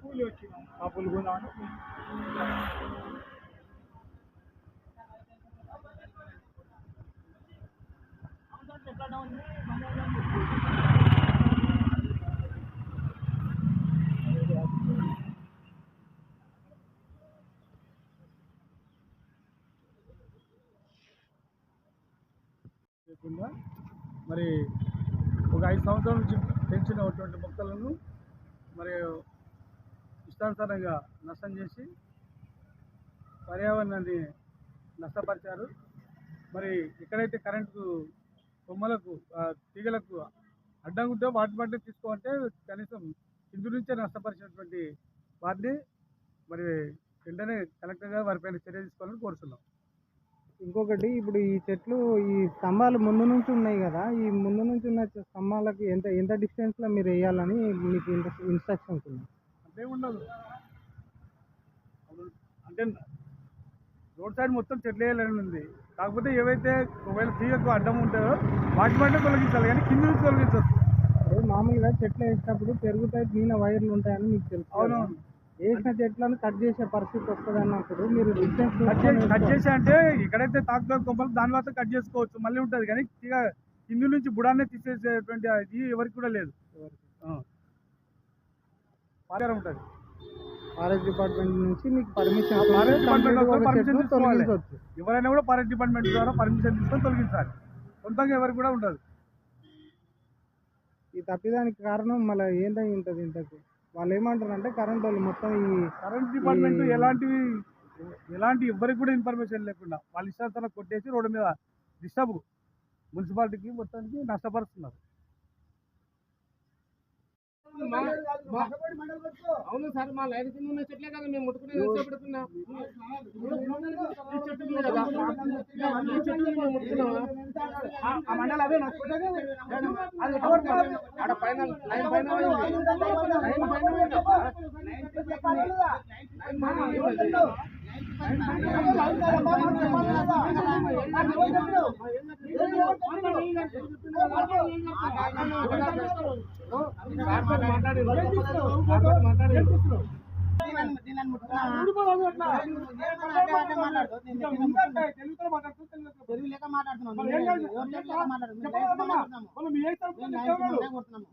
కూలి వచ్చినాం ఆ పులి కొందామని. లేకుండా మరి ఒక 5 సంవత్సరాల నుంచి పెంచినటువంటి మొక్కలను మరి ఇష్టానుసారంగా నష్టం చేసి పర్యావరణాన్ని నష్టపరిచారు. మరి ఎక్కడైతే కరెంటు కొమ్మలకు తీగలకు అడ్డంగుంటే వాటి బట్టే తీసుకోవాలంటే కనీసం కింది నుంచే నష్టపరిచినటువంటి వారిని మరి వెంటనే కలెక్టర్ గారు వారిపైన చర్య తీసుకోవాలని కోరుతున్నాం. ఇంకొకటి, ఇప్పుడు ఈ చెట్లు ఈ స్తంభాలు ముందు నుంచి ఉన్నాయి కదా, ఈ ముందు నుంచి ఉన్న స్తంభాలకి ఎంత ఎంత డిస్టెన్స్లో మీరు వేయాలని మీకు ఇన్స్ట్రక్షన్స్ ఉన్నాయి? అంటే ఉండదు, అంటే రోడ్ సైడ్ మొత్తం చెట్లు వేయాలని ఉంది. కాకపోతే ఏవైతే ఒకవేళ తీగకు అడ్డం ఉంటుందో వాటి బట్టే తొలగించాలి, కానీ కింద నుంచి తొలగించవచ్చు. మామూలుగా చెట్లు వేసినప్పుడు పెరుగుతాయి, మీన వైర్లు ఉంటాయని మీకు తెలుసు. అవునవును, వేసిన చెట్లను కట్ చేసే పరిస్థితి వస్తుంది అన్నప్పుడు మీరు డిస్టెన్స్ కట్ చేసి అంటే ఎక్కడైతే తాకుతో కొమ్మలు దాని వల్ల కట్ చేసుకోవచ్చు, మళ్ళీ ఉంటుంది. కానీ ఇక కింది నుంచి బుడాన్నే తీసేసేటువంటి అది ఎవరికి కూడా లేదు. ఉంటుంది. ఫారెస్ట్ డిపార్ట్మెంట్ నుంచి మీకు పర్మిషన్, ఫారెస్ట్ డిపార్ట్మెంట్ తొలగించవచ్చు. ఎవరైనా కూడా ఫారెస్ట్ డిపార్ట్మెంట్ ద్వారా పర్మిషన్ తీసుకొని తొలగించాలి, సొంతంగా ఎవరికి కూడా ఉండదు. ఈ తప్పిదానికి కారణం మళ్ళీ ఏంటై ఉంటుంది ఇంతకు? వాళ్ళు ఏమంటారు అంటే కరెంట్ వాళ్ళు మొత్తం ఈ కరెంట్ డిపార్ట్మెంట్ ఎలాంటి ఎవరికి కూడా ఇన్ఫర్మేషన్ లేకుండా వాళ్ళ ఇష్టాన్ని కొట్టేసి రోడ్డు మీద డిస్టర్బ్ మున్సిపాలిటీకి మొత్తానికి నష్టపరుస్తున్నారు. అవును సార్, మా లైన్ కింద ఉన్న చెట్లే కదా మేము ముట్టుకునే పెడుతున్నాం.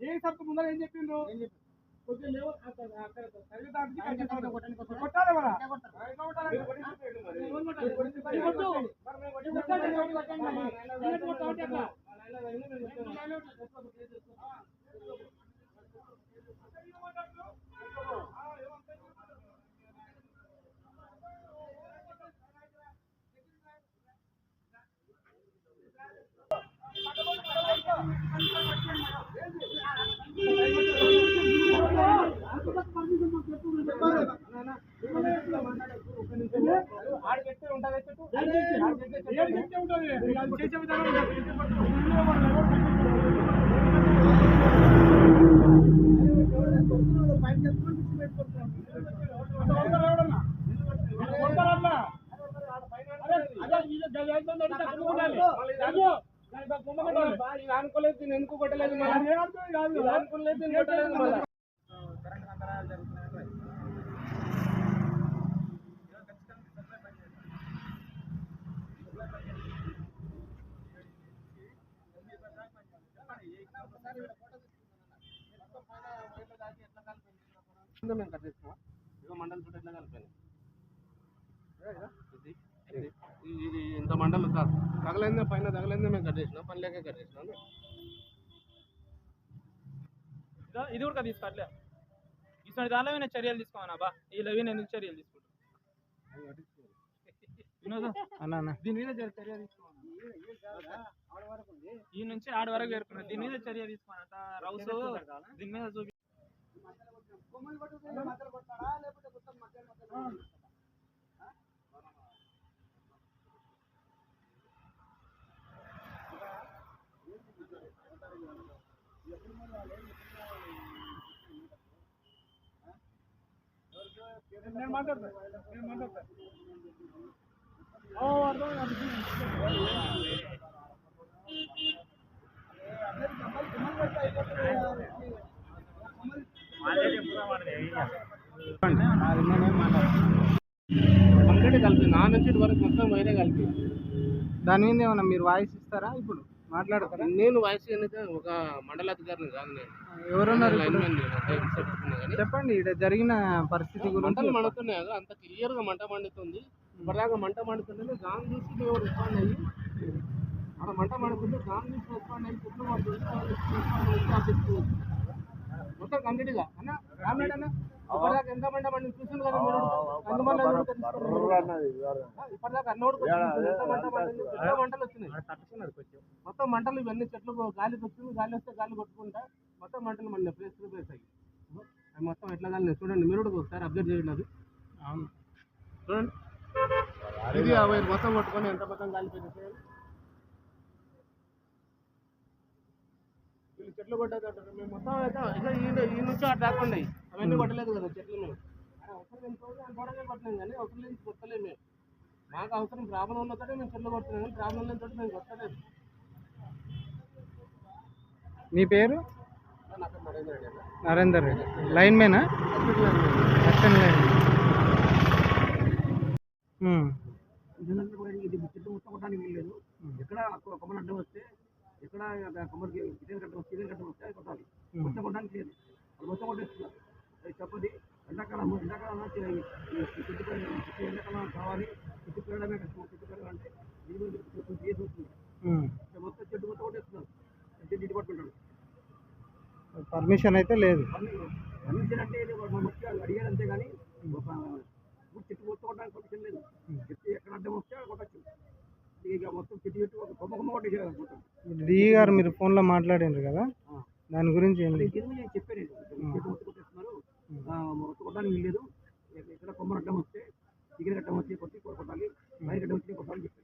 ఏ సరుకు ముందర ఏం చెప్పిండ్రు? అనుకోలేదు, నేను ఎందుకు కొట్టలేదు, అనుకోలేదు. మేము కట్ చేస్తున్నాం. ఇక మండలి చుట్టూ ఎట్లా కలిపాను ఇది ఇంత మండలం సార్, తగలైందే పైన తగలైందే మేము కట్ చేసినాం, పని లేక కట్ చేసినాం. ఇది కూడా తీసుకోవట్లే, ఇటువంటి దానిలో నేను చర్యలు తీసుకోవాలా బా, ఈ లవి నేను ఎందుకు చర్యలు తీసుకుంటాను? దీని మీద చర్య తీసుకోవాలి, ఈ నుంచి ఆడ వరకు చేరుకున్నా, దీని మీద చర్య తీసుకోవాలంట. రౌస్ దీని మీద చూపి నేను మాట్లాడతా. అర్థం కంప్లీట్ కలిపి నా నుంచి ఇటు వరకు మొత్తం వైరే కలిపి. దాని మీద ఏమన్నా మీరు వాయిస్ ఇస్తారా ఇప్పుడు మాట్లాడతారా? నేను వయసు అనేది ఒక మండలాధికారిని కాదు నేను. ఎవరున్నారు ఇప్పుడు? లైన్మెన్ నేను అంతే చెప్తున్నా కానీ చెప్పండి ఇక్కడ జరిగిన పరిస్థితి గురించి. మంటలు మండుతున్నాయి కదా, అంత క్లియర్గా మంట మండుతుంది. ఇప్పటిదాకా మంట మండుతుంటే దాని చూసి మేము రెస్పాండ్ అయ్యి అక్కడ మంట మండుతుంటే దాని చూసి రెస్పాండ్ అయ్యి చెట్లు పడుతుంది మొత్తం కంప్లీట్గా అన్న రామేడ్ అన్న ఇప్పటిదాకా ఎంత మంట మండి చూసింది కదా మీరు. ఇప్పటిదాకా అన్నోడికి ఎంత మంట మండింది, ఎన్నో మంటలు వచ్చినాయి మొత్తం. మంటలు ఇవన్నీ చెట్లు గాలికి వచ్చింది, గాలి వస్తే గాలి కొట్టుకుంటా మొత్తం మంటలు మండినాయి. ప్లేస్ అయ్యి అవి మొత్తం ఎట్లా కాలేదు చూడండి, మీరు కూడా ఒకసారి అబ్జర్వ్ చేయండి. అది అవును చూడండి, ఇది ఆ వైర్ మొత్తం కొట్టుకొని ఎంత మొత్తం కాలిపోయింది చూడండి. వీళ్ళు చెట్లు కొట్టేదంటారు, మేము మొత్తం అయితే ఇక ఈ నుంచి అటు రాకుండా అవన్నీ కొట్టలేదు కదా చెట్లు. మేము అవసరం ఎంత గొడవలే కొట్టినాం కానీ అవసరం నుంచి కొట్టలేము మేము. మాకు అవసరం ప్రాబ్లం ఉన్నతోటే మేము చెట్లు కొడుతున్నాం కానీ ప్రాబ్లం లేనితో మేము కొట్టలేదు. మీ పేరు? నా పేరు నరేంద్ర రెడ్డి అన్న. నరేందర్ రెడ్డి, లైన్ మేనా? Assistant line. ఇది చెట్టు మొత్తం కొట్టడానికి వీల్లేదు. ఎక్కడ కొమ్మలు అడ్డం వస్తే ఎక్కడ కొమ్మకి ఇదే కట్ట వస్తే కొట్టాలి. మొత్తం కొట్టడానికి లేదు, అది మొత్తం కొట్టేస్తున్నారు. అది తప్పది. ఎండాకాలం ఎండాకాలం కావాలి, చెట్టు పెరగడమే కష్టం. చెట్టు పెరగాలంటే వస్తుంది, మొత్తం చెట్టు మొత్తం కొట్టేస్తున్నారు. చెట్టు డిపార్ట్మెంట్ పర్మిషన్ అయితే లేదు. పర్మిషన్ అంటే మంచిగా అడిగారు అంతే కానీ చెట్టు మొత్తం కొట్టడానికి పర్మిషన్ లేదు. చెట్టు ఎక్కడ అడ్డం వస్తే కొట్టచ్చు. ఇక మొత్తం చెట్టు చెట్టు ఒక కొమ్మ కొట్టేసారు మొత్తం. డిఈ గారు మీరు ఫోన్లో మాట్లాడారు కదా, దాని గురించి ఏం లేదు. నేను చెప్పాను, చెట్టు మొత్తం కొట్టేస్తున్నారు, మొత్తం కొట్టడానికి వీల్లేదు. ఎక్కడ కొమ్మ అడ్డం వస్తే చికెన్ గడ్డం వచ్చి కొట్టాలి, బయట గడ్డం వచ్చి కొట్టాలని చెప్పాను.